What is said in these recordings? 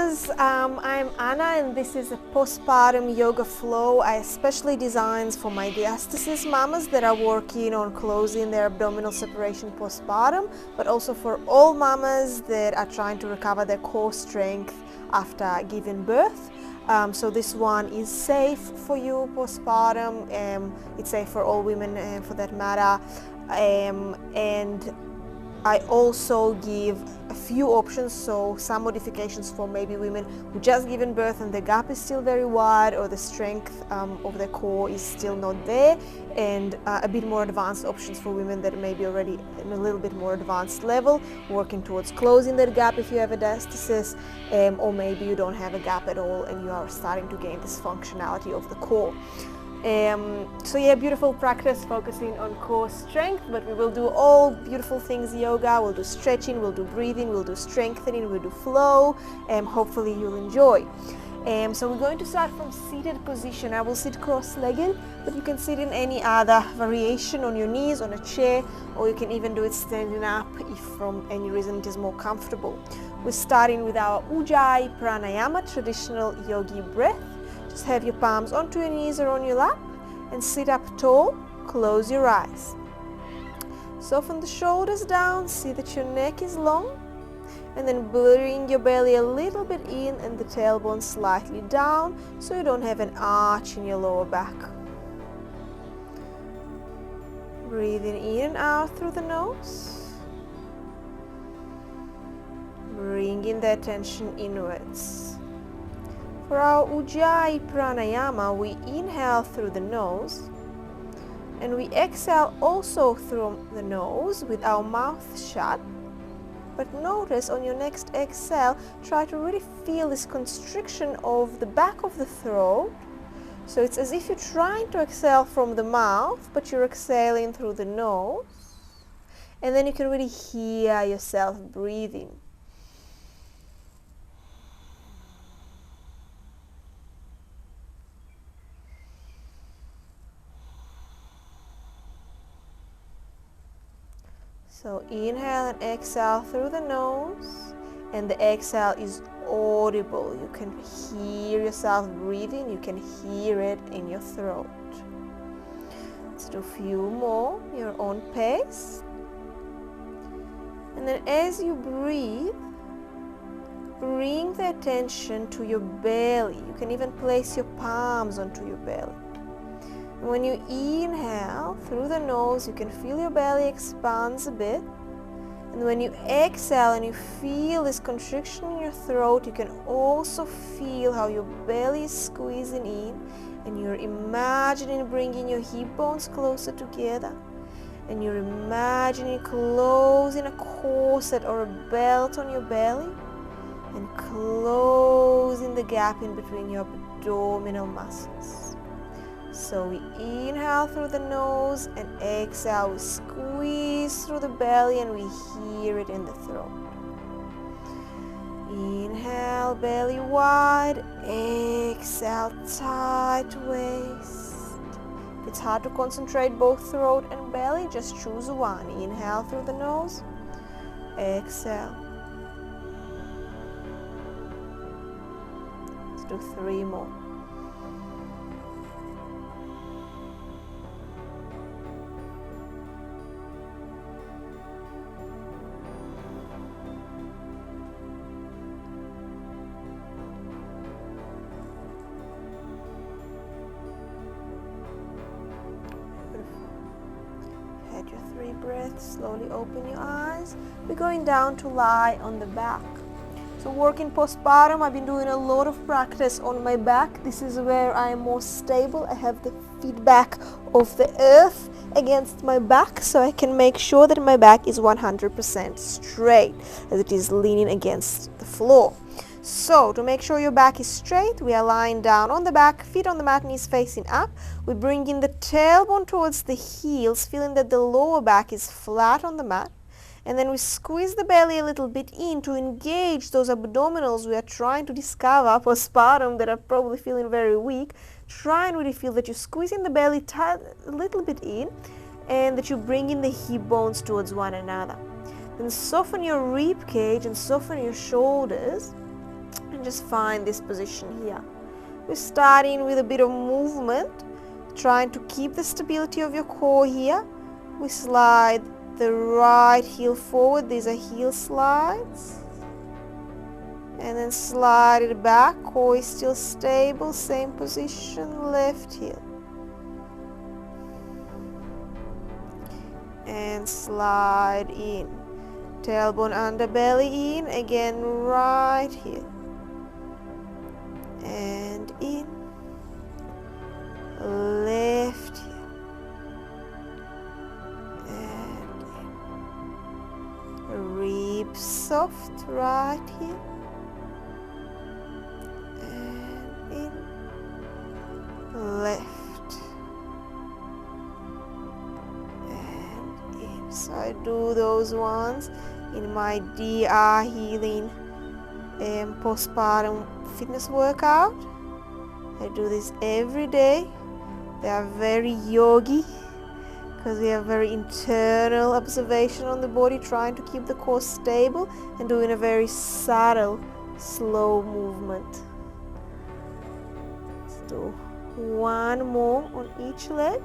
Mummas, I'm Anna and this is a postpartum yoga flow I especially designed for my diastasis mummas that are working on closing their abdominal separation postpartum, but also for all mummas that are trying to recover their core strength after giving birth. So this one is safe for you postpartum, it's safe for all women for that matter, and I also give a few options, so some modifications for maybe women who just given birth and the gap is still very wide or the strength of the core is still not there, and a bit more advanced options for women that may be already in a little bit more advanced level, working towards closing that gap if you have a diastasis, or maybe you don't have a gap at all and you are starting to gain this functionality of the core. So yeah, beautiful practice focusing on core strength, but we will do all beautiful things yoga. We'll do stretching, we'll do breathing, we'll do strengthening, we'll do flow, and hopefully you'll enjoy. So we're going to start from seated position. I will sit cross-legged, but you can sit in any other variation on your knees, on a chair, or you can even do it standing up if from any reason it is more comfortable. We're starting with our Ujjayi Pranayama, traditional yogi breath. Just have your palms onto your knees or on your lap and sit up tall. Close your eyes. Soften the shoulders down, see that your neck is long, and then bring your belly a little bit in and the tailbone slightly down so you don't have an arch in your lower back. Breathing in and out through the nose. Bringing the attention inwards. For our Ujjayi Pranayama, we inhale through the nose and we exhale also through the nose with our mouth shut. But notice on your next exhale, try to really feel this constriction of the back of the throat. So it's as if you're trying to exhale from the mouth, but you're exhaling through the nose. And then you can really hear yourself breathing. So inhale and exhale through the nose, and the exhale is audible. You can hear yourself breathing, you can hear it in your throat. Let's do a few more, your own pace. And then as you breathe, bring the attention to your belly. You can even place your palms onto your belly. When you inhale through the nose, you can feel your belly expands a bit. And when you exhale and you feel this constriction in your throat, you can also feel how your belly is squeezing in, and you're imagining bringing your hip bones closer together. And you're imagining closing a corset or a belt on your belly and closing the gap in between your abdominal muscles. So we inhale through the nose and exhale, we squeeze through the belly and we hear it in the throat. Inhale, belly wide, exhale, tight waist. If it's hard to concentrate both throat and belly, just choose one. Inhale through the nose, exhale. Let's do 3 more. Your 3 breaths, slowly open your eyes. We're going down to lie on the back. So working postpartum, I've been doing a lot of practice on my back. This is where I am more stable. I have the feedback of the earth against my back, so I can make sure that my back is 100% straight as it is leaning against the floor. So to make sure your back is straight, we are lying down on the back, feet on the mat, knees facing up. We bring in the tailbone towards the heels, feeling that the lower back is flat on the mat. And then we squeeze the belly a little bit in to engage those abdominals we are trying to discover postpartum that are probably feeling very weak. Try and really feel that you're squeezing the belly tight a little bit in, and that you bring in the hip bones towards one another. Then soften your rib cage and soften your shoulders. And and just find this position here. We're starting with a bit of movement, trying to keep the stability of your core here. We slide the right heel forward. These are heel slides. And then slide it back. Core is still stable. Same position. Left heel. And slide in. Tailbone under belly in. Again, right heel. And in. Left heel. Ribs soft, right here, and in, left, and in. So I do those ones in my DR healing postpartum fitness workout. I do this every day. They are very yogi, because we have very internal observation on the body, trying to keep the core stable and doing a very subtle, slow movement. Let's do one more on each leg.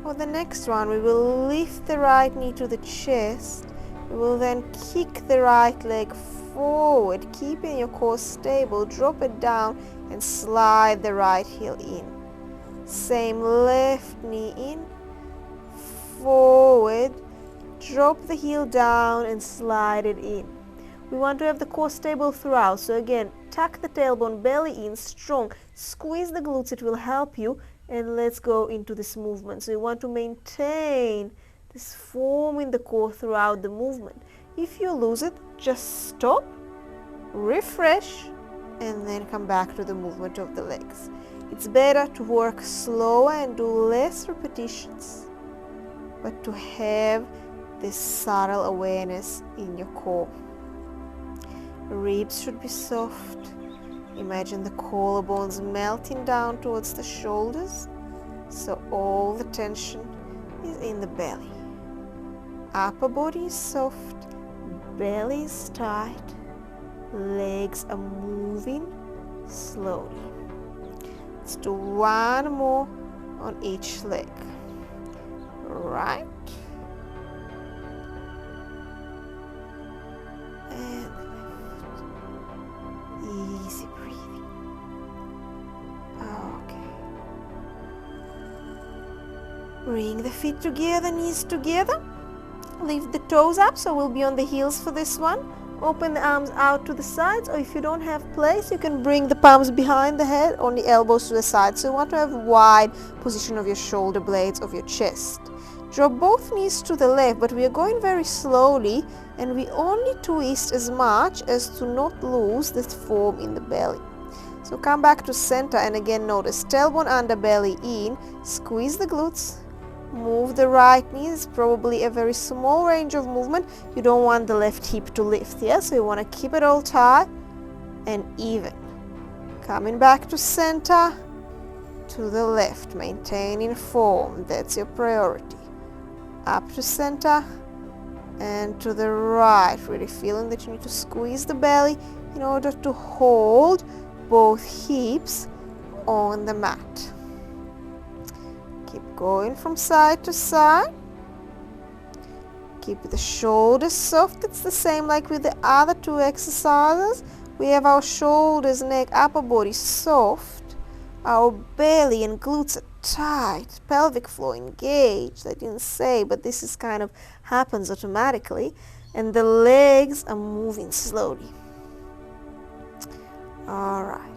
For the next one, we will lift the right knee to the chest. We will then kick the right leg forward, keeping your core stable. Drop it down and slide the right heel in. Same, left knee in, forward, drop the heel down and slide it in. We want to have the core stable throughout. So again, tuck the tailbone, belly in, strong. Squeeze the glutes, it will help you. And let's go into this movement. So you want to maintain this form in the core throughout the movement. If you lose it, just stop, refresh, and then come back to the movement of the legs. It's better to work slower and do less repetitions, but to have this subtle awareness in your core. Ribs should be soft. Imagine the collarbones melting down towards the shoulders, so all the tension is in the belly. Upper body is soft, belly is tight, legs are moving slowly. Let's do one more on each leg. Right. And left. Easy breathing. Okay. Bring the feet together, knees together. Lift the toes up, so we'll be on the heels for this one. Open the arms out to the sides, or if you don't have place, you can bring the palms behind the head, on the elbows to the side. So you want to have wide position of your shoulder blades of your chest. Drop both knees to the left, but we are going very slowly, and we only twist as much as to not lose this form in the belly. So come back to center, and again notice tailbone under, belly in, squeeze the glutes, move the right knee. It's probably a very small range of movement. You don't want the left hip to lift, yeah? So you want to keep it all tight and even. Coming back to center, to the left, maintaining form. That's your priority. Up to center and to the right, really feeling that you need to squeeze the belly in order to hold both hips on the mat. Keep going from side to side. Keep the shoulders soft. It's the same like with the other two exercises. We have our shoulders, neck, upper body soft. Our belly and glutes are tight. Pelvic floor engaged. I didn't say, but this is kind of happens automatically. And the legs are moving slowly. All right.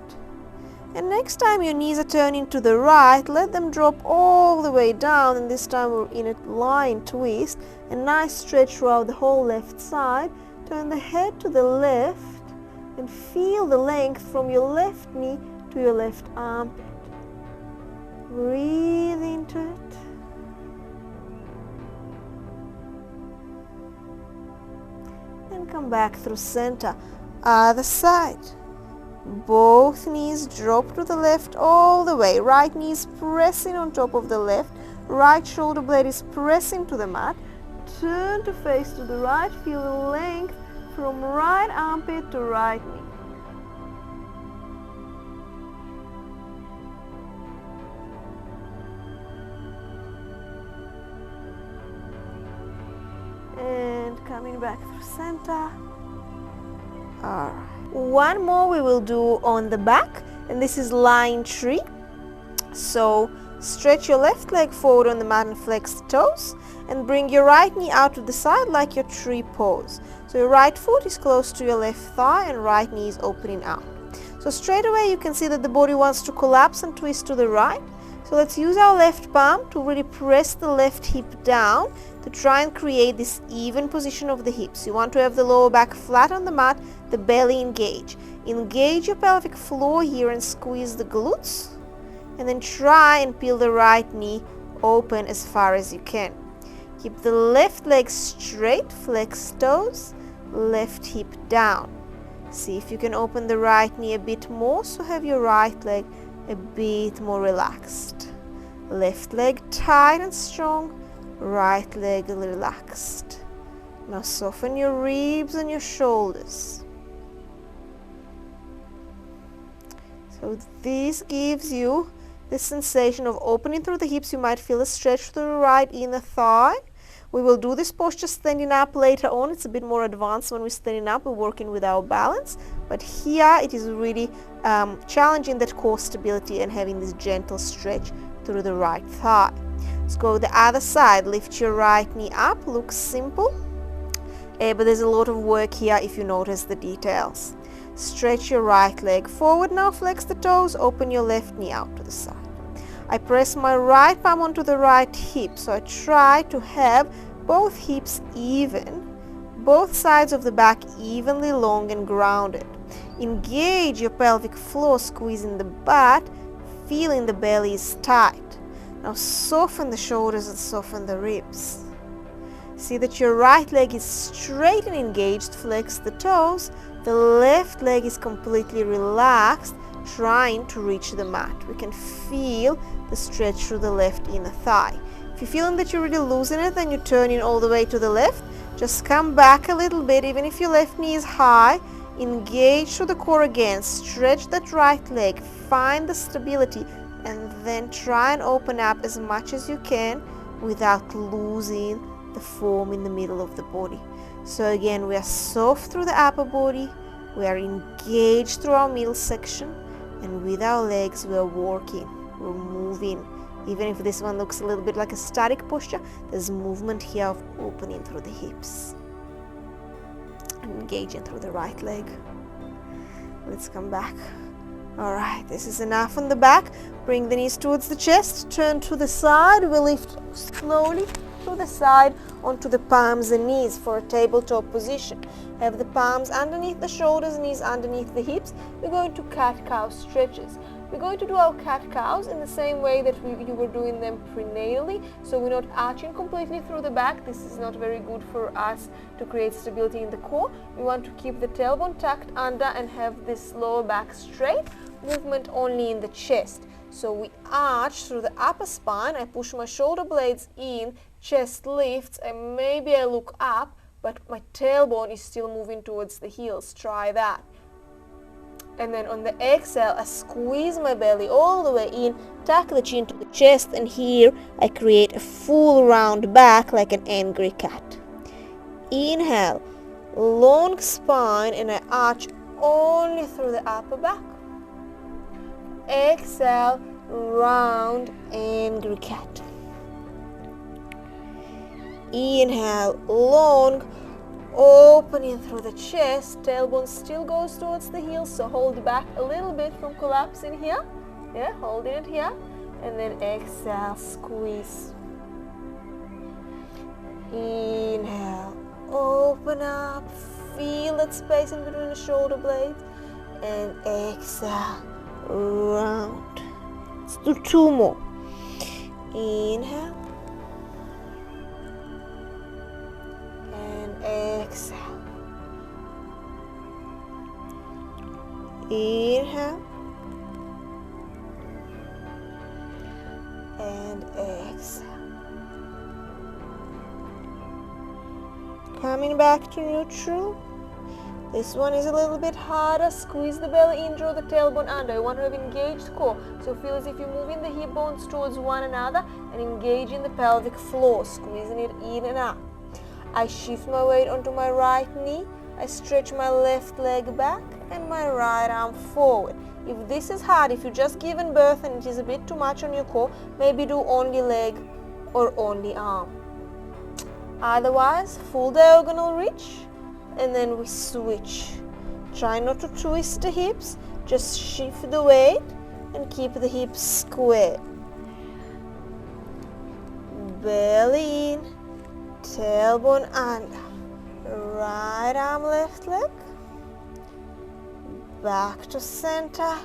And next time your knees are turning to the right, let them drop all the way down, and this time we're in a lying twist. A nice stretch throughout the whole left side. Turn the head to the left and feel the length from your left knee to your left armpit. Breathe into it. And come back through center. Other side. Both knees drop to the left all the way. Right knee is pressing on top of the left. Right shoulder blade is pressing to the mat. Turn to face to the right. Feel the length from right armpit to right knee. And coming back through center. Alright. One more we will do on the back, and this is lying tree. So stretch your left leg forward on the mat and flex the toes, and bring your right knee out to the side like your tree pose. So your right foot is close to your left thigh and right knee is opening out. So straight away you can see that the body wants to collapse and twist to the right. So let's use our left palm to really press the left hip down to try and create this even position of the hips. You want to have the lower back flat on the mat, the belly engage. Engage your pelvic floor here and squeeze the glutes. And then try and peel the right knee open as far as you can. Keep the left leg straight, flex toes, left hip down. See if you can open the right knee a bit more, so have your right leg a bit more relaxed. Left leg tight and strong, right leg relaxed. Now soften your ribs and your shoulders. So this gives you the sensation of opening through the hips. You might feel a stretch to the right inner thigh. We will do this posture standing up later on. It's a bit more advanced when we're standing up. We're working with our balance. But here it is really challenging that core stability and having this gentle stretch through the right thigh. Let's go the other side. Lift your right knee up. Looks simple, but there's a lot of work here if you notice the details. Stretch your right leg forward now. Flex the toes. Open your left knee out to the side. I press my right palm onto the right hip, so I try to have both hips even, both sides of the back evenly long and grounded. Engage your pelvic floor, squeezing the butt, feeling the belly is tight. Now soften the shoulders and soften the ribs. See that your right leg is straight and engaged, flex the toes. The left leg is completely relaxed, trying to reach the mat. We can feel the stretch through the left inner thigh. If you're feeling that you're really losing it, then you're turning all the way to the left. Just come back a little bit, even if your left knee is high. Engage through the core again. Stretch that right leg. Find the stability, and then try and open up as much as you can without losing the form in the middle of the body. So again, we are soft through the upper body. We are engaged through our middle section. And with our legs, we are working, we're moving. Even if this one looks a little bit like a static posture, there's movement here of opening through the hips. And engaging through the right leg. Let's come back. Alright, this is enough on the back. Bring the knees towards the chest. Turn to the side. We lift slowly to the side onto the palms and knees for a tabletop position. Have the palms underneath the shoulders, knees underneath the hips. We're going to cat-cow stretches. We're going to do our cat-cows in the same way that you were doing them prenatally. So we're not arching completely through the back. This is not very good for us to create stability in the core. We want to keep the tailbone tucked under and have this lower back straight. Movement only in the chest. So we arch through the upper spine. I push my shoulder blades in, chest lifts, and maybe I look up, but my tailbone is still moving towards the heels. Try that. And then on the exhale, I squeeze my belly all the way in, tuck the chin to the chest, and here I create a full round back like an angry cat. Inhale, long spine, and I arch only through the upper back. Exhale, round, angry cat. Inhale, long, opening through the chest. Tailbone still goes towards the heels, so hold back a little bit from collapsing here. Yeah, holding it here. And then exhale, squeeze. Inhale, open up, feel that space in between the shoulder blades. And exhale, round. Let's do two more. Inhale. And exhale. Inhale. And exhale. Coming back to neutral. This one is a little bit harder. Squeeze the belly in, draw the tailbone under. You want to have engaged core. So feel as if you're moving the hip bones towards one another and engaging the pelvic floor, squeezing it in and out. I shift my weight onto my right knee. I stretch my left leg back and my right arm forward. If this is hard, if you've just given birth and it is a bit too much on your core, maybe do only leg or only arm. Otherwise, full diagonal reach, and then we switch. Try not to twist the hips, just shift the weight and keep the hips square. Belly in, tailbone under. Right arm, left leg. Back to center.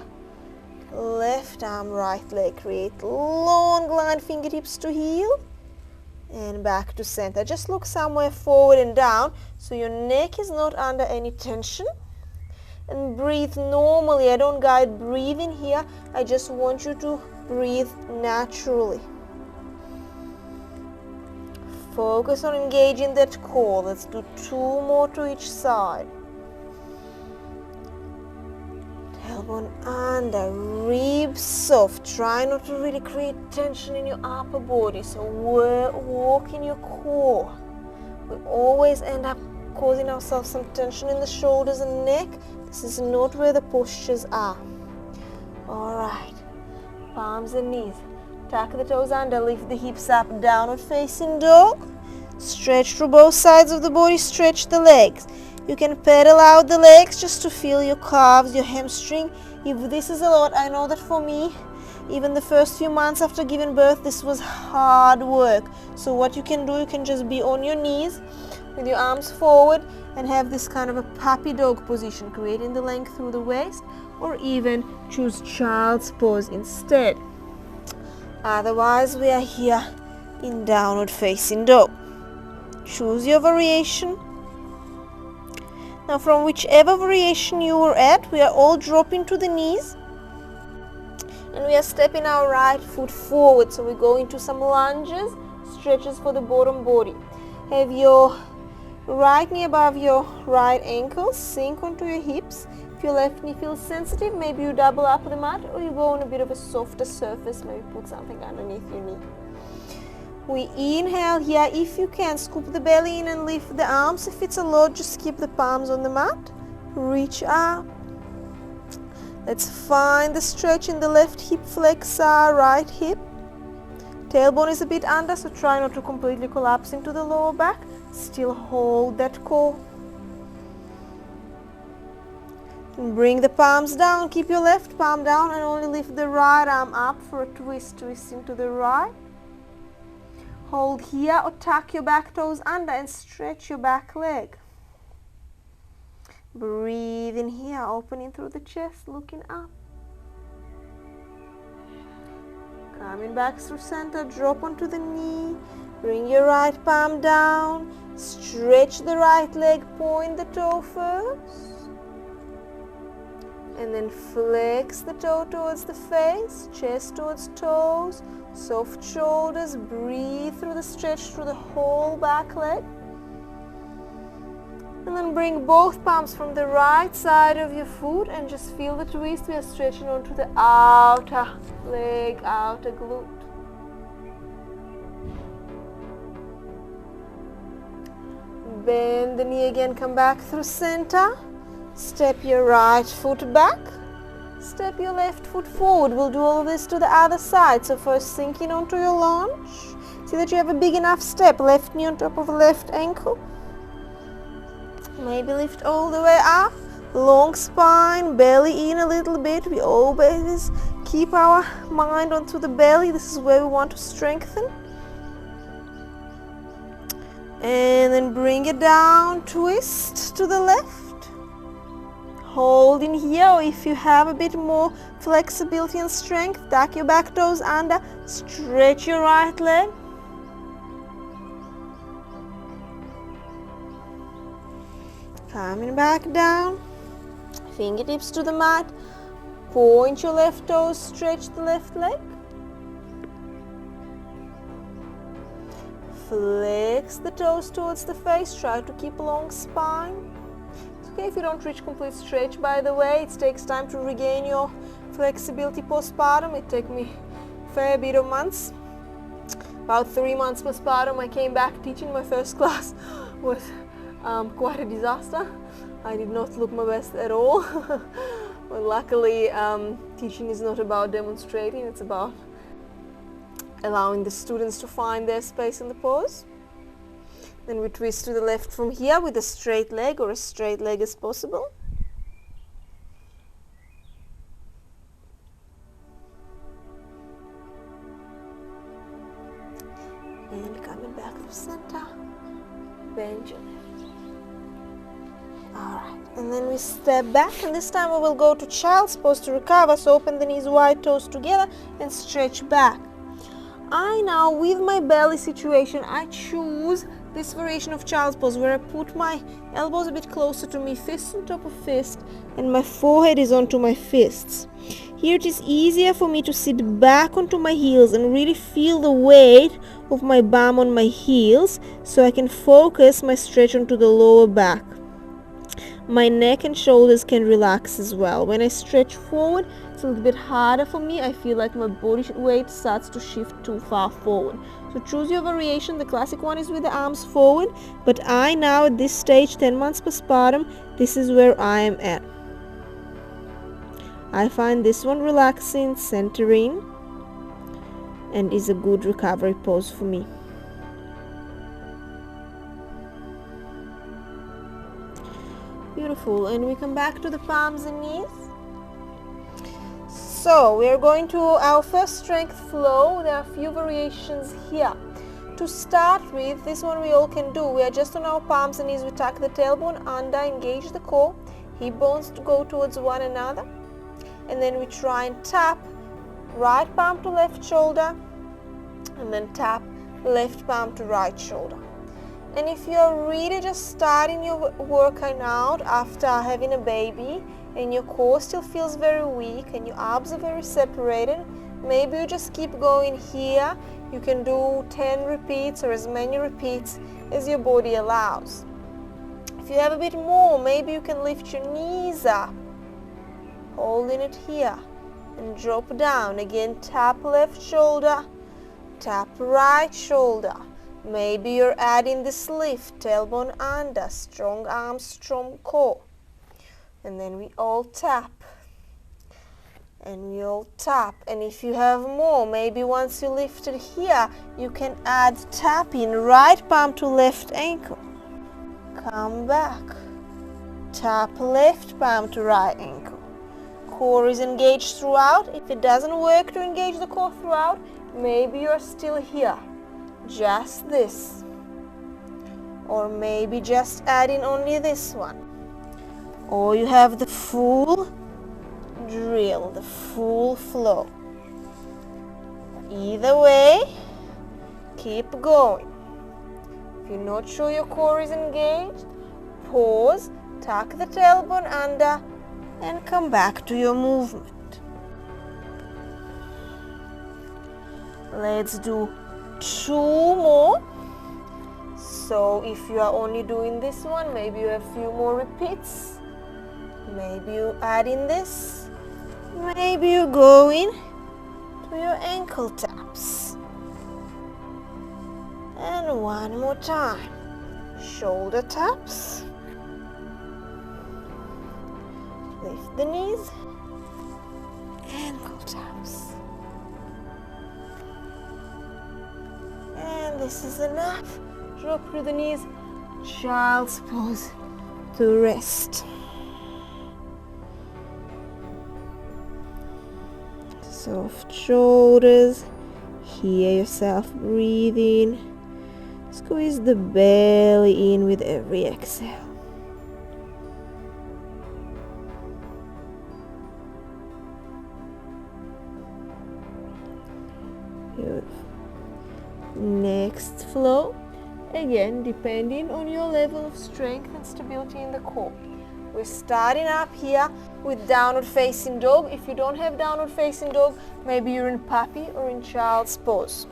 Left arm, right leg. Create long line, fingertips to heel. And back to center. Just look somewhere forward and down so your neck is not under any tension. And breathe normally. I don't guide breathing here. I just want you to breathe naturally. Focus on engaging that core. Let's do 2 more to each side. Tailbone under, ribs soft. Try not to really create tension in your upper body. So walk in your core. We always end up causing ourselves some tension in the shoulders and neck. This is not where the postures are. Alright, palms and knees. Tuck the toes under, lift the hips up, downward facing dog. Stretch through both sides of the body, stretch the legs. You can pedal out the legs just to feel your calves, your hamstring. If this is a lot, I know that for me, even the first few months after giving birth, this was hard work. So what you can do, you can just be on your knees with your arms forward and have this kind of a puppy dog position, creating the length through the waist, or even choose child's pose instead. Otherwise, we are here in downward facing dog. Choose your variation. Now, from whichever variation you were at, we are all dropping to the knees. And we are stepping our right foot forward. So we go into some lunges, stretches for the bottom body. Have your right knee above your right ankle, sink onto your hips. If your left knee feels sensitive, maybe you double up the mat or you go on a bit of a softer surface, maybe put something underneath your knee. We inhale here. If you can, scoop the belly in and lift the arms. If it's a lot, just keep the palms on the mat. Reach up. Let's find the stretch in the left hip flexor, right hip. Tailbone is a bit under, so try not to completely collapse into the lower back. Still hold that core. And bring the palms down. Keep your left palm down and only lift the right arm up for a twist. Twist into the right. Hold here or tuck your back toes under and stretch your back leg. Breathe in here, opening through the chest, looking up. Coming back through center, drop onto the knee. Bring your right palm down. Stretch the right leg, point the toe first. And then flex the toe towards the face, chest towards toes. Soft shoulders, breathe through the stretch through the whole back leg. And then bring both palms from the right side of your foot and just feel the twist. We are stretching onto the outer leg, outer glute. Bend the knee again, come back through center. Step your right foot back. Step your left foot forward. We'll do all of this to the other side. So first sinking onto your lunge. See that you have a big enough step. Left knee on top of the left ankle. Maybe lift all the way up. Long spine, belly in a little bit. We always keep our mind onto the belly. This is where we want to strengthen. And then bring it down, twist to the left. Hold in here, or if you have a bit more flexibility and strength, tuck your back toes under, stretch your right leg. Coming back down. Fingertips to the mat. Point your left toes, stretch the left leg. Flex the toes towards the face. Try to keep a long spine. It's okay if you don't reach complete stretch, by the way. It takes time to regain your flexibility postpartum. It took me a fair bit of months. About 3 months postpartum, I came back teaching. My first class was quite a disaster. I did not look my best at all. But luckily, teaching is not about demonstrating, it's about allowing the students to find their space in the pose. Then we twist to the left from here with a straight leg, or as straight leg as possible. And coming back to center, bend your left. Alright, and then we step back, and this time we will go to child's pose to recover. So open the knees wide, toes together, and stretch back. I now, with my belly situation, I choose this variation of child's pose where I put my elbows a bit closer to me, fists on top of fist, and my forehead is onto my fists. Here it is easier for me to sit back onto my heels and really feel the weight of my bum on my heels, so I can focus my stretch onto the lower back. My neck and shoulders can relax as well. When I stretch forward, it's a little bit harder for me. I feel like my body weight starts to shift too far forward. So choose your variation. The classic one is with the arms forward, but I now at this stage, 10 months postpartum, this is where I am at. I find this one relaxing, centering, and is a good recovery pose for me. Beautiful, and we come back to the palms and knees. So we are going to our first strength flow. There are a few variations here. To start with, this one we all can do. We are just on our palms and knees. We tuck the tailbone under, engage the core, hip bones to go towards one another, and then we try and tap right palm to left shoulder, and then tap left palm to right shoulder. And if you're really just starting your workout out after having a baby and your core still feels very weak and your abs are very separated, maybe you just keep going here. You can do 10 repeats or as many repeats as your body allows. If you have a bit more, maybe you can lift your knees up, holding it here, and drop down. Again, tap left shoulder, tap right shoulder. Maybe you're adding this lift, tailbone under, strong arms, strong core. And then we all tap. And we all tap. And if you have more, maybe once you lifted here, you can add tapping right palm to left ankle. Come back. Tap left palm to right ankle. Core is engaged throughout. If it doesn't work to engage the core throughout, maybe you're still here. Just this, or maybe just adding only this one, or you have the full drill, the full flow. Either way, keep going. If you're not sure your core is engaged, pause, tuck the tailbone under, and come back to your movement. Let's do 2 more. So if you are only doing this one, maybe you have a few more repeats. Maybe you add in this. Maybe you go in to your ankle taps. And one more time. Shoulder taps. Lift the knees. Ankle taps. And this is enough. Drop through the knees. Child's pose to rest. Soft shoulders. Hear yourself breathing. Squeeze the belly in with every exhale. Beautiful. Next flow, again depending on your level of strength and stability in the core. We're starting up here with downward facing dog. If you don't have downward facing dog, maybe you're in puppy or in child's pose.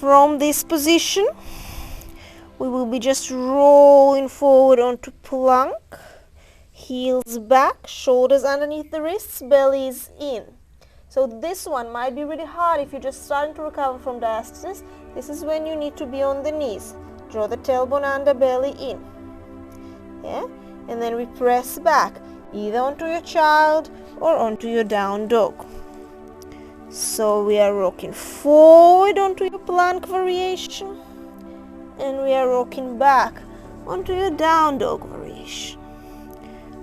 From this position, we will be just rolling forward onto plank, heels back, shoulders underneath the wrists, belly is in. So this one might be really hard if you're just starting to recover from diastasis. This is when you need to be on the knees. Draw the tailbone under, belly in. Yeah? And then we press back, either onto your child or onto your down dog. So we are rocking forward onto your plank variation, and we are rocking back onto your down dog variation.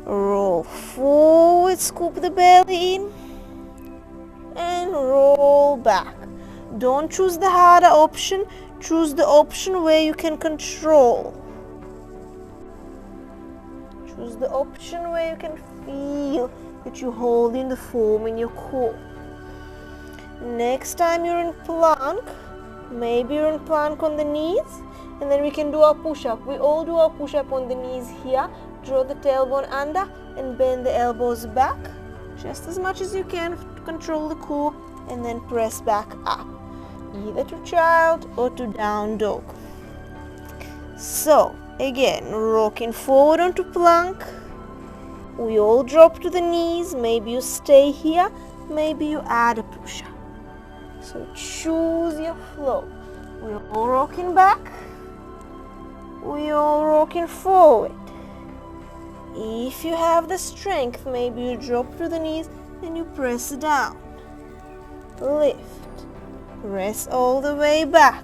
Roll forward, scoop the belly in, and roll back. Don't choose the harder option, choose the option where you can control. Choose the option where you can feel that you're holding the form in your core. Next time you're in plank, maybe you're in plank on the knees, and then we can do our push-up. We all do our push-up on the knees here. Draw the tailbone under and bend the elbows back just as much as you can to control the core, and then press back up, either to child or to down dog. So again, rocking forward onto plank. We all drop to the knees. Maybe you stay here, maybe you add a push-up. So choose your flow. We're all rocking back. We're all rocking forward. If you have the strength, maybe you drop to the knees and you press down. Lift. Press all the way back.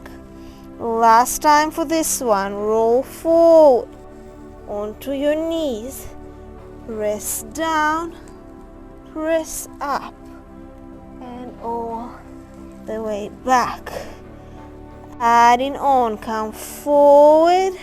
Last time for this one. Roll forward onto your knees. Press down. Press up. And all the way back. Adding on, come forward.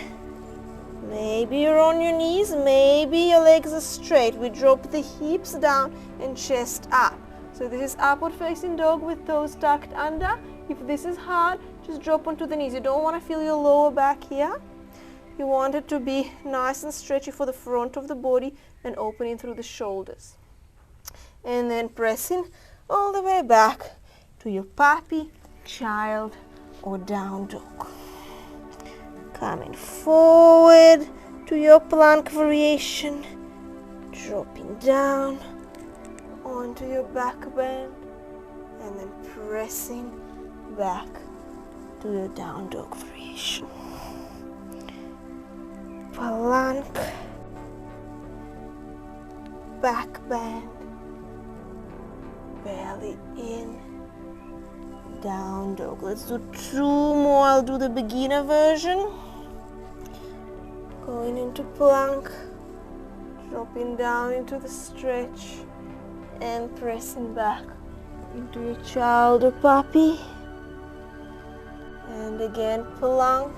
Maybe you're on your knees, maybe your legs are straight. We drop the hips down and chest up. So this is upward facing dog with toes tucked under. If this is hard, just drop onto the knees. You don't want to feel your lower back here. You want it to be nice and stretchy for the front of the body and opening through the shoulders. And then pressing all the way back to your puppy, child, or down dog. Coming forward to your plank variation, dropping down onto your back bend, and then pressing back to your down dog variation. Plank, back bend, belly in, down dog. Let's do 2 more. I'll do the beginner version. Going into plank, dropping down into the stretch, and pressing back into your child or puppy. And again, plank,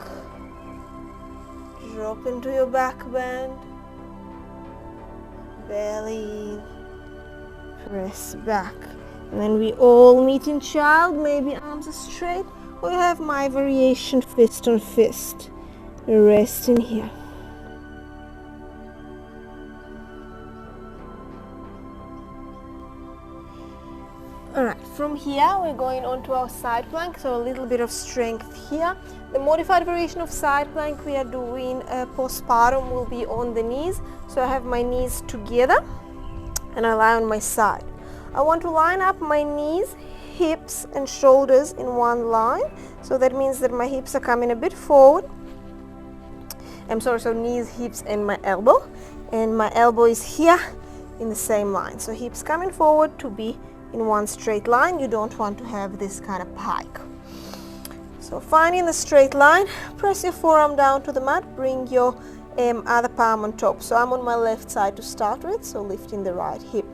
drop into your back bend, belly in, press back. And then we all meet in child, maybe arms are straight, or you have my variation fist on fist. Rest in here. Alright, from here we're going on to our side plank, so a little bit of strength here. The modified variation of side plank we are doing postpartum will be on the knees. So I have my knees together and I lie on my side. I want to line up my knees, hips and shoulders in one line. So that means that my hips are coming a bit forward. So knees, hips and my elbow. And my elbow is here in the same line. So hips coming forward to be in one straight line. You don't want to have this kind of pike. So finding the straight line, press your forearm down to the mat, bring your other palm on top. So I'm on my left side to start with, so lifting the right hip.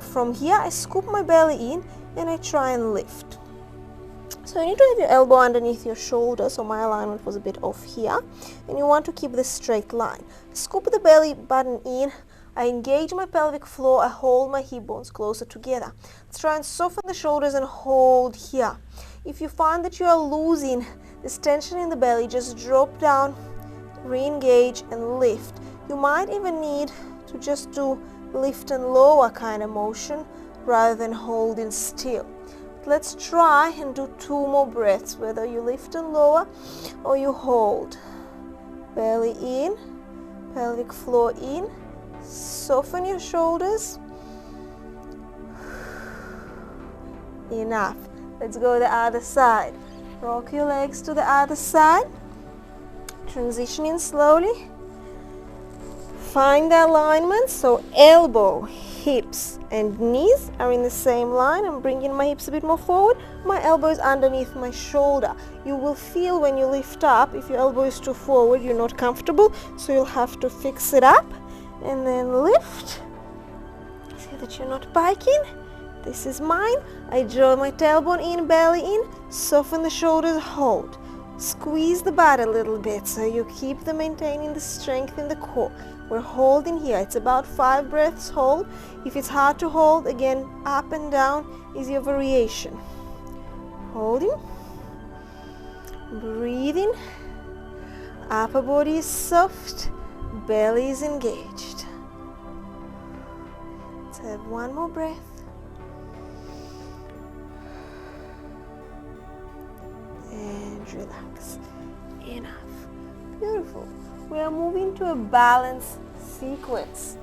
From here I scoop my belly in and I try and lift. So you need to have your elbow underneath your shoulder, so my alignment was a bit off here, and you want to keep this straight line. Scoop the belly button in, I engage my pelvic floor, I hold my hip bones closer together. Let's try and soften the shoulders and hold here. If you find that you are losing this tension in the belly, just drop down re-engage and lift. You might even need to just do lift and lower kind of motion rather than holding still. Let's try and do 2 more breaths, whether you lift and lower or you hold. Belly in, pelvic floor in, soften your shoulders. Enough. Let's go the other side. Rock your legs to the other side. Transitioning slowly. Find the alignment, so elbow, hips and knees are in the same line. I'm bringing my hips a bit more forward. My elbow is underneath my shoulder. You will feel when you lift up, if your elbow is too forward, you're not comfortable, so you'll have to fix it up. And then lift. See that you're not biking. This is mine. I draw my tailbone in, belly in, soften the shoulders, hold. Squeeze the butt a little bit so you keep maintaining the strength in the core. We're holding here. It's about 5 breaths hold. If it's hard to hold, again, up and down is your variation. Holding. Breathing. Upper body is soft. Belly is engaged. Let's have 1 more breath. And relax. Enough. Beautiful. We are moving to a balance sequence.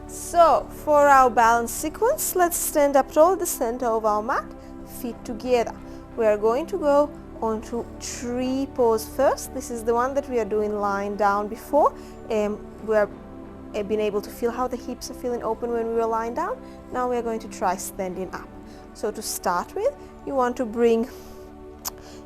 So for our balance sequence, let's stand up tall at the center of our mat, feet together. We are going to go onto tree pose first. This is the one that we are doing lying down before. We are being able to feel how the hips are feeling open when we were lying down. Now we are going to try standing up. So to start with, you want to bring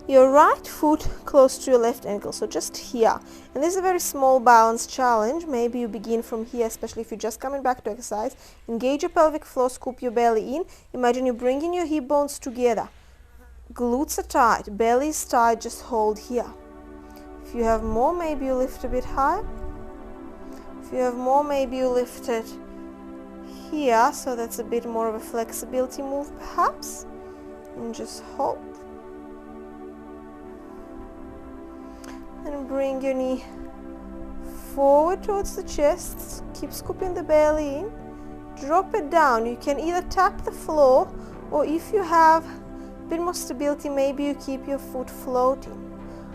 your right foot close to your left ankle, so just here. And this is a very small balance challenge. Maybe you begin from here, especially if you're just coming back to exercise. Engage your pelvic floor, scoop your belly in. Imagine you're bringing your hip bones together. Glutes are tight, belly is tight, just hold here. If you have more, maybe you lift a bit higher. If you have more, maybe you lift it here, so that's a bit more of a flexibility move perhaps. And just hold. And bring your knee forward towards the chest. Keep scooping the belly in. Drop it down. You can either tap the floor, or if you have a bit more stability, maybe you keep your foot floating.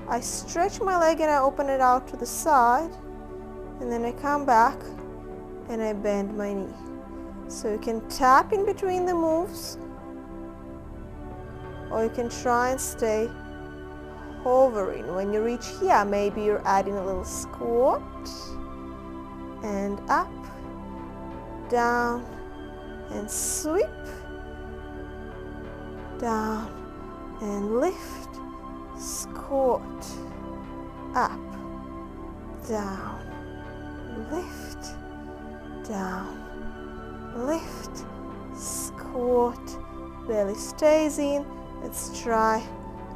I stretch my leg and I open it out to the side, and then I come back and I bend my knee. So you can tap in between the moves, or you can try and stay hovering. When you reach here, maybe you're adding a little squat and up, down and sweep, down and lift, squat, up, down, lift, down, lift, squat, belly stays in. Let's try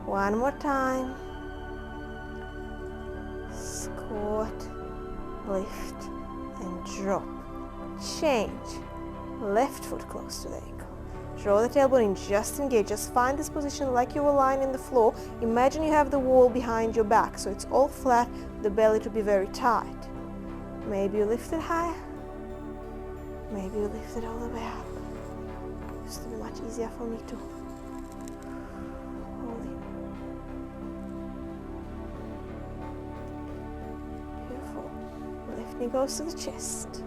1 more time. Squat, lift, and drop. Change. Left foot close to the ankle. Draw the tailbone in, just engage. Just find this position like you were lying in the floor. Imagine you have the wall behind your back, so it's all flat, the belly to be very tight. Maybe you lift it higher. Maybe you lift it all the way up. It used to be much easier for me to hold it. Beautiful. Left knee goes to the chest.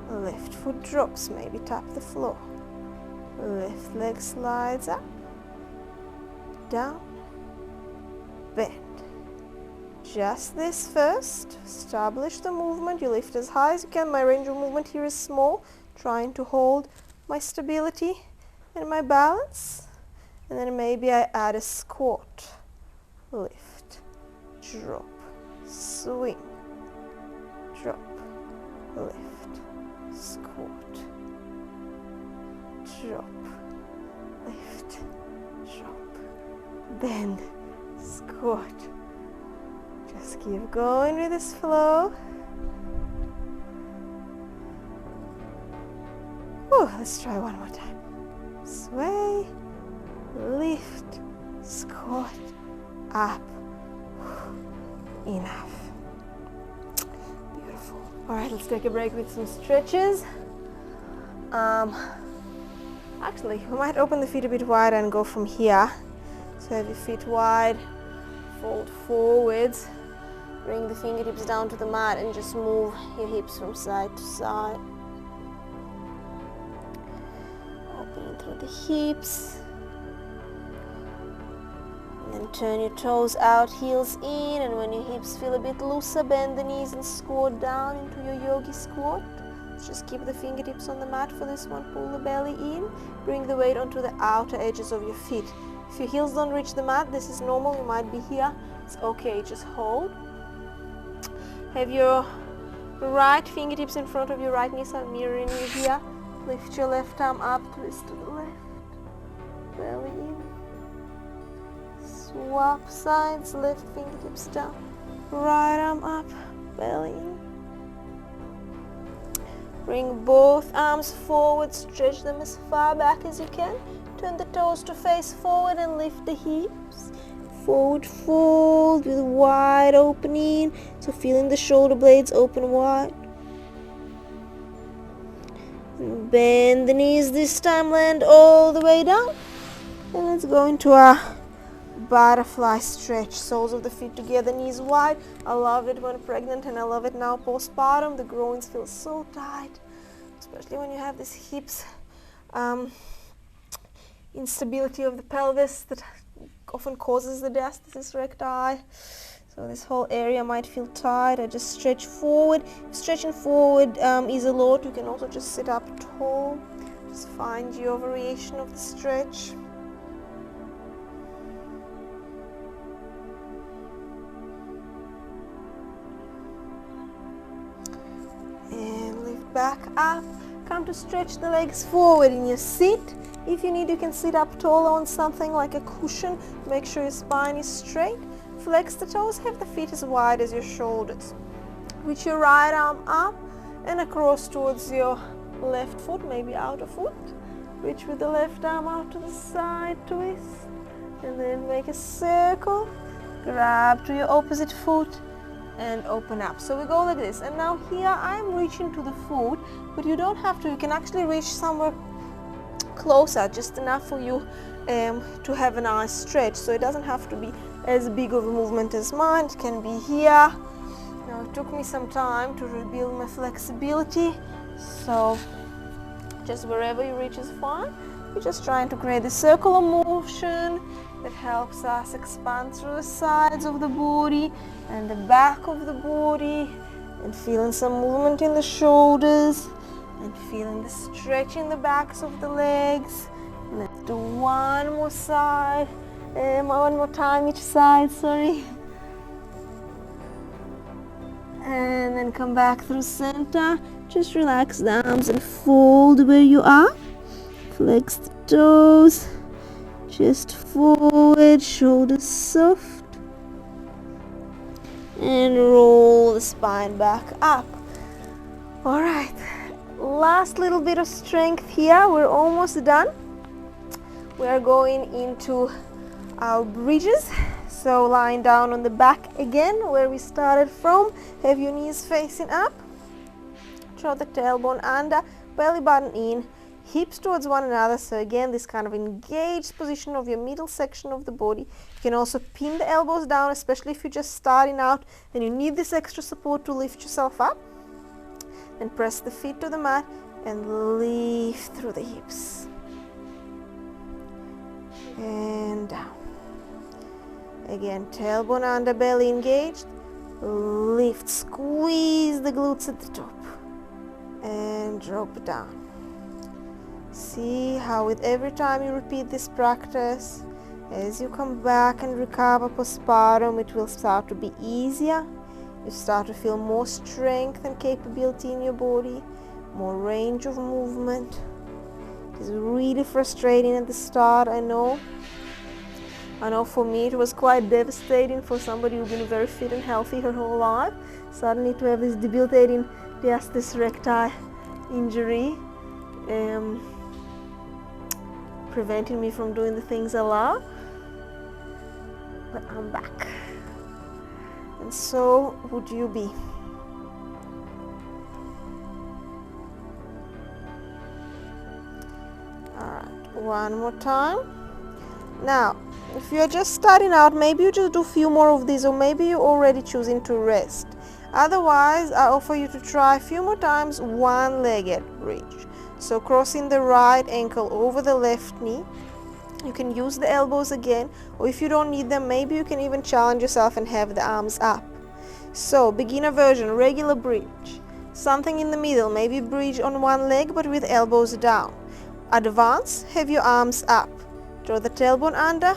Left foot drops, maybe tap the floor. Left leg slides up, down, bend. Just this first. Establish the movement. You lift as high as you can. My range of movement here is small, trying to hold my stability and my balance. And then maybe I add a squat. Lift, drop, swing, drop, lift, squat, drop, lift, drop, bend, squat. Just keep going with this flow. Let's try 1 more time. Sway, lift, squat, up, Enough. Beautiful. All right, let's take a break with some stretches. Actually, we might open the feet a bit wider and go from here. So have your feet wide, fold forwards, bring the fingertips down to the mat and just move your hips from side to side. Opening through the hips. And then turn your toes out, heels in, and when your hips feel a bit looser, bend the knees and squat down into your yogi squat. Just keep the fingertips on the mat for this one, pull the belly in, bring the weight onto the outer edges of your feet. If your heels don't reach the mat, this is normal, you might be here, it's okay, just hold. Have your right fingertips in front of your right knee, so mirroring you here. Lift your left arm up, twist to the left, belly in. Swap sides, left fingertips down, right arm up, belly in. Bring both arms forward, stretch them as far back as you can. Turn the toes to face forward and lift the hips. Forward fold with wide opening, so feeling the shoulder blades open wide. And bend the knees this time, land all the way down. And let's go into our butterfly stretch. Soles of the feet together, knees wide. I love it when pregnant and I love it now postpartum. The groins feel so tight, especially when you have these hips, instability of the pelvis that often causes the diastasis recti. So this whole area might feel tight. I just stretch forward. Stretching forward is a lot. You can also just sit up tall. Just find your variation of the stretch. And lift back up. Come to stretch the legs forward in your seat. If you need, you can sit up tall on something like a cushion. Make sure your spine is straight. Flex the toes, have the feet as wide as your shoulders. Reach your right arm up and across towards your left foot, maybe outer foot. Reach with the left arm out to the side, twist. And then make a circle. Grab to your opposite foot and open up. So we go like this. And now here I'm reaching to the foot, but you don't have to. You can actually reach somewhere closer, just enough for you to have a nice stretch. So it doesn't have to be as big of a movement as mine. It can be here. Now it took me some time to rebuild my flexibility, so just wherever you reach is fine. We're just trying to create a circular motion that helps us expand through the sides of the body and the back of the body, and feeling some movement in the shoulders and feeling the stretch in the backs of the legs. Let's do one more side, one more time each side, sorry. And then come back through center. Just relax the arms and fold where you are. Flex the toes. Just forward, shoulders soft. And roll the spine back up. All right, last little bit of strength here. We're almost done. We're going into our bridges. So lying down on the back again, where we started from. Have your knees facing up. Draw the tailbone under, belly button in, hips towards one another. So again, this kind of engaged position of your middle section of the body. You can also pin the elbows down, especially if you're just starting out and you need this extra support to lift yourself up. Then press the feet to the mat and lift through the hips. And down. Again, tailbone under, belly engaged. Lift, squeeze the glutes at the top. And drop down. See how with every time you repeat this practice, as you come back and recover postpartum, it will start to be easier. You start to feel more strength and capability in your body, more range of movement. It is really frustrating at the start, I know. I know for me it was quite devastating, for somebody who's been very fit and healthy her whole life. Suddenly to have this debilitating diastasis recti injury, preventing me from doing the things I love. But I'm back. and so would you be. Alright, one more time. Now, if you're just starting out, maybe you just do a few more of these, or maybe you're already choosing to rest. Otherwise, I offer you to try a few more times one-legged bridge. So crossing the right ankle over the left knee. You can use the elbows again, or if you don't need them, maybe you can even challenge yourself and have the arms up. So beginner version, regular bridge. Something in the middle, maybe bridge on one leg but with elbows down. Advance, have your arms up. Draw the tailbone under,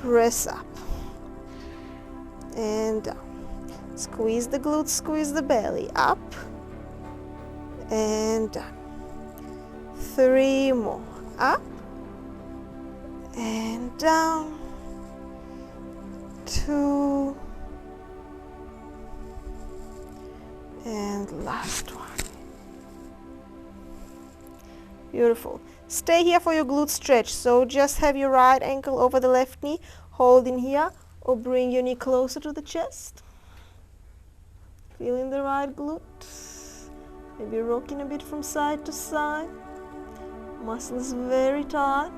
press up. And down. Squeeze the glutes, squeeze the belly, up and down. 3 more, up and down. 2 and last one. Beautiful. Stay here for your glute stretch. So just have your right ankle over the left knee, hold in here, or bring your knee closer to the chest. Feeling the right glute, maybe rocking a bit from side to side, muscles very tight.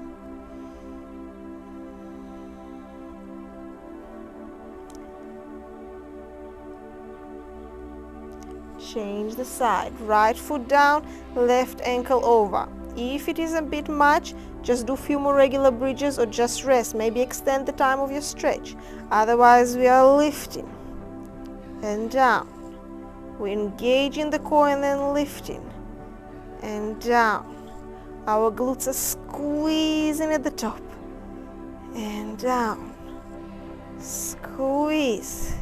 Change the side, right foot down, left ankle over. If it is a bit much, just do a few more regular bridges or just rest, maybe extend the time of your stretch. Otherwise, we are lifting and down. We engage in the core and then lifting and down. Our glutes are squeezing at the top and down. Squeeze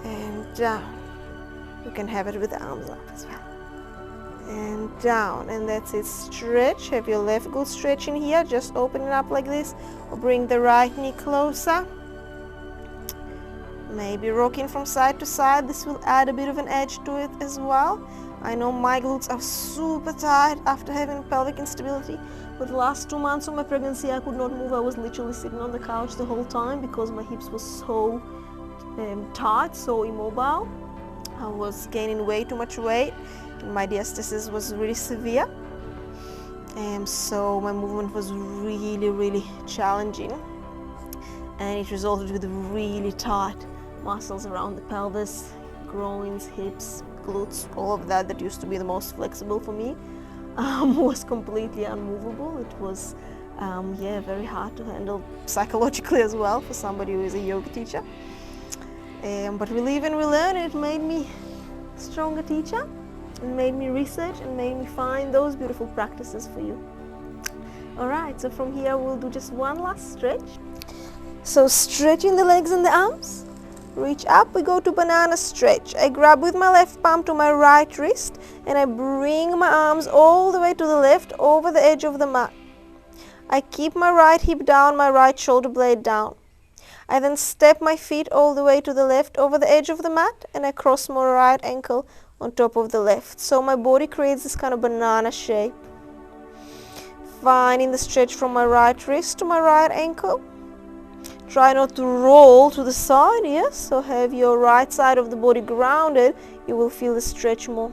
and down. You can have it with the arms up as well. And down, and that's it. Stretch. Have your left glute stretching here, just open it up like this, or bring the right knee closer. Maybe rocking from side to side. This will add a bit of an edge to it as well. I know my glutes are super tight after having pelvic instability. But the last 2 months of my pregnancy, I could not move. I was literally sitting on the couch the whole time because my hips were so tight, so immobile. I was gaining way too much weight, and my diastasis was really severe. So my movement was really challenging, and it resulted with really tight muscles around the pelvis, groins, hips, glutes, all of that used to be the most flexible for me was completely unmovable. It was very hard to handle psychologically as well for somebody who is a yoga teacher. But we live and we learn. It made me a stronger teacher, and made me research, and made me find those beautiful practices for you. Alright, so from here we'll do just one last stretch. So stretching the legs and the arms. Reach up, we go to banana stretch. I grab with my left palm to my right wrist, and I bring my arms all the way to the left over the edge of the mat. I keep my right hip down, my right shoulder blade down. I then step my feet all the way to the left over the edge of the mat, and I cross my right ankle on top of the left. So my body creates this kind of banana shape. Finding the stretch from my right wrist to my right ankle. Try not to roll to the side, yes? So have your right side of the body grounded. You will feel the stretch more.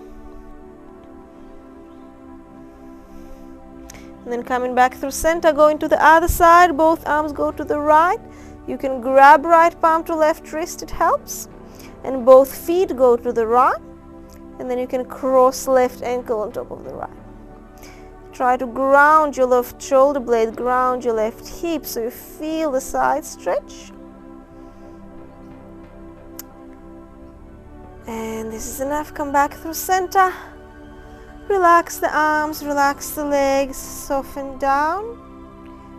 And then coming back through center, going to the other side. Both arms go to the right. You can grab right palm to left wrist, it helps. And both feet go to the right. And then you can cross left ankle on top of the right. Try to ground your left shoulder blade, ground your left hip so you feel the side stretch. And this is enough. Come back through center. Relax the arms, relax the legs, soften down.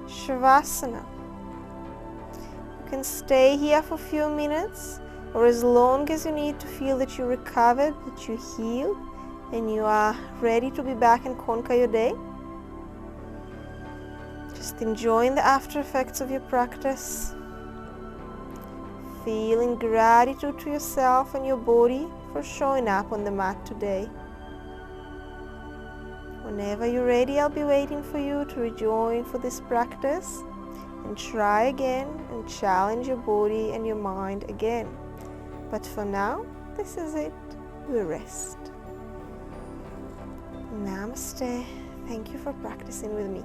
Shavasana. You can stay here for a few minutes, or as long as you need to feel that you recovered, that you healed, and you are ready to be back and conquer your day. Just enjoying the after effects of your practice. Feeling gratitude to yourself and your body for showing up on the mat today. Whenever you're ready, I'll be waiting for you to rejoin for this practice and try again and challenge your body and your mind again. But for now, this is it. We rest. Namaste. Thank you for practicing with me.